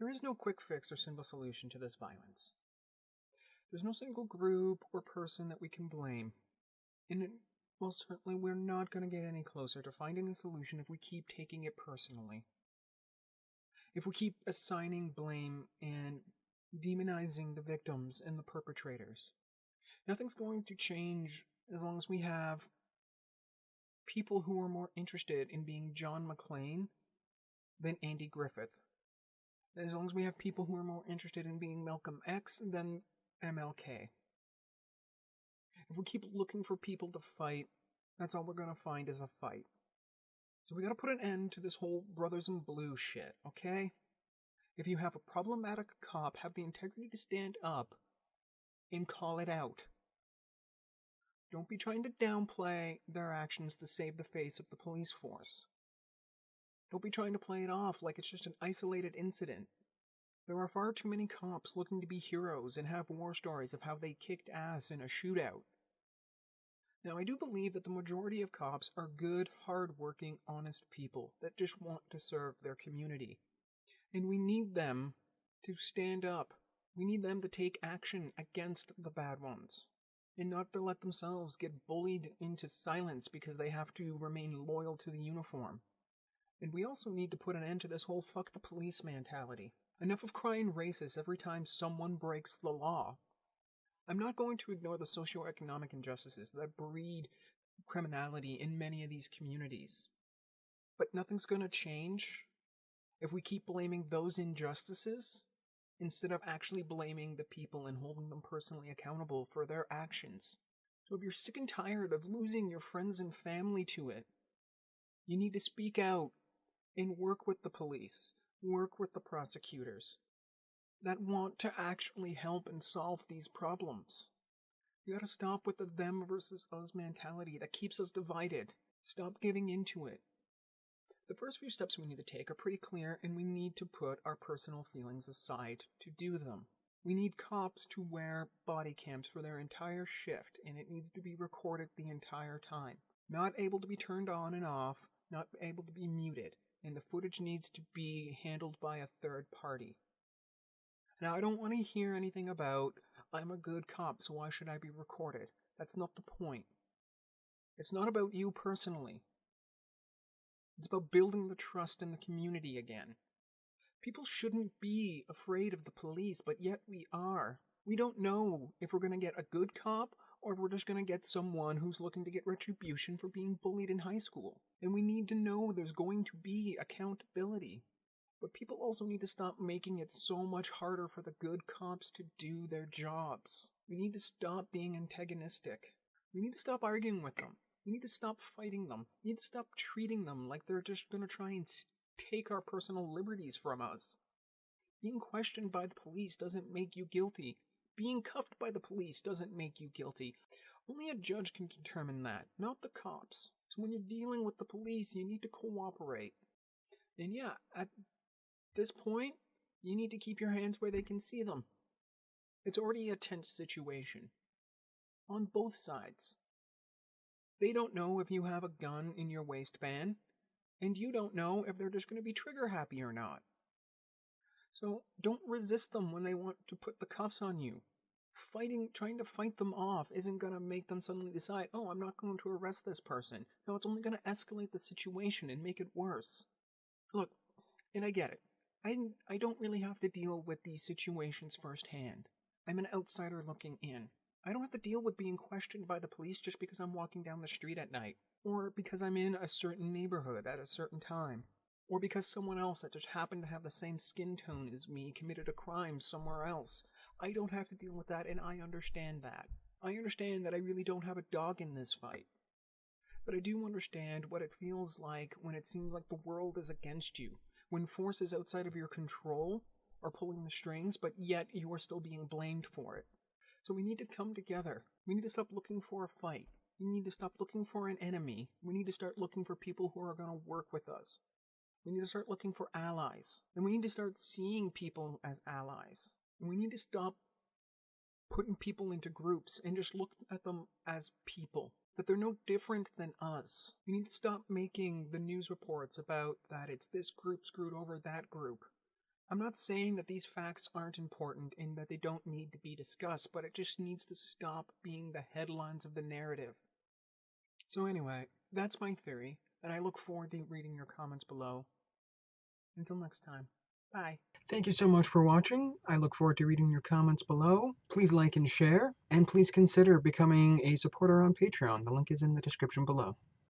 There is no quick fix or simple solution to this violence. There's no single group or person that we can blame. And most certainly we're not going to get any closer to finding a solution if we keep taking it personally. If we keep assigning blame and demonizing the victims and the perpetrators. Nothing's going to change as long as we have people who are more interested in being John McClane than Andy Griffith. As long as we have people who are more interested in being Malcolm X than MLK. If we keep looking for people to fight, that's all we're going to find is a fight. So we got to put an end to this whole Brothers in Blue shit, okay? If you have a problematic cop, have the integrity to stand up and call it out. Don't be trying to downplay their actions to save the face of the police force. Don't be trying to play it off like it's just an isolated incident. There are far too many cops looking to be heroes and have war stories of how they kicked ass in a shootout. Now, I do believe that the majority of cops are good, hard-working, honest people that just want to serve their community. And we need them to stand up. We need them to take action against the bad ones. And not to let themselves get bullied into silence because they have to remain loyal to the uniform. And we also need to put an end to this whole fuck the police mentality. Enough of crying racist every time someone breaks the law. I'm not going to ignore the socioeconomic injustices that breed criminality in many of these communities. But nothing's going to change if we keep blaming those injustices instead of actually blaming the people and holding them personally accountable for their actions. So if you're sick and tired of losing your friends and family to it, you need to speak out and work with the police, work with the prosecutors that want to actually help and solve these problems. You gotta stop with the them versus us mentality that keeps us divided. Stop giving into it. The first few steps we need to take are pretty clear, and we need to put our personal feelings aside to do them. We need cops to wear body cams for their entire shift, and it needs to be recorded the entire time. Not able to be turned on and off, not able to be muted, and the footage needs to be handled by a third party. Now, I don't want to hear anything about, I'm a good cop, so why should I be recorded? That's not the point. It's not about you personally. It's about building the trust in the community again. People shouldn't be afraid of the police, but yet we are. We don't know if we're going to get a good cop or if we're just going to get someone who's looking to get retribution for being bullied in high school. And we need to know there's going to be accountability. But people also need to stop making it so much harder for the good cops to do their jobs. We need to stop being antagonistic. We need to stop arguing with them. We need to stop fighting them. We need to stop treating them like they're just going to try and take our personal liberties from us. Being questioned by the police doesn't make you guilty. Being cuffed by the police doesn't make you guilty. Only a judge can determine that, not the cops. So when you're dealing with the police, you need to cooperate. And yeah, at this point, you need to keep your hands where they can see them. It's already a tense situation. On both sides. They don't know if you have a gun in your waistband, and you don't know if they're just going to be trigger happy or not. So don't resist them when they want to put the cuffs on you. Trying to fight them off isn't going to make them suddenly decide, oh, I'm not going to arrest this person. No, it's only going to escalate the situation and make it worse. Look, and I get it. I don't really have to deal with these situations firsthand. I'm an outsider looking in. I don't have to deal with being questioned by the police just because I'm walking down the street at night, or because I'm in a certain neighborhood at a certain time, or because someone else that just happened to have the same skin tone as me committed a crime somewhere else. I don't have to deal with that, and I understand that. I understand that I really don't have a dog in this fight. But I do understand what it feels like when it seems like the world is against you, when forces outside of your control are pulling the strings, but yet you are still being blamed for it. So we need to come together. We need to stop looking for a fight. We need to stop looking for an enemy. We need to start looking for people who are going to work with us. We need to start looking for allies. And we need to start seeing people as allies. And we need to stop putting people into groups and just look at them as people. That they're no different than us. We need to stop making the news reports about that it's this group screwed over that group. I'm not saying that these facts aren't important and that they don't need to be discussed, but it just needs to stop being the headlines of the narrative. So anyway, that's my theory, and I look forward to reading your comments below. Until next time, bye. Thank you so much for watching. I look forward to reading your comments below. Please like and share, and please consider becoming a supporter on Patreon. The link is in the description below.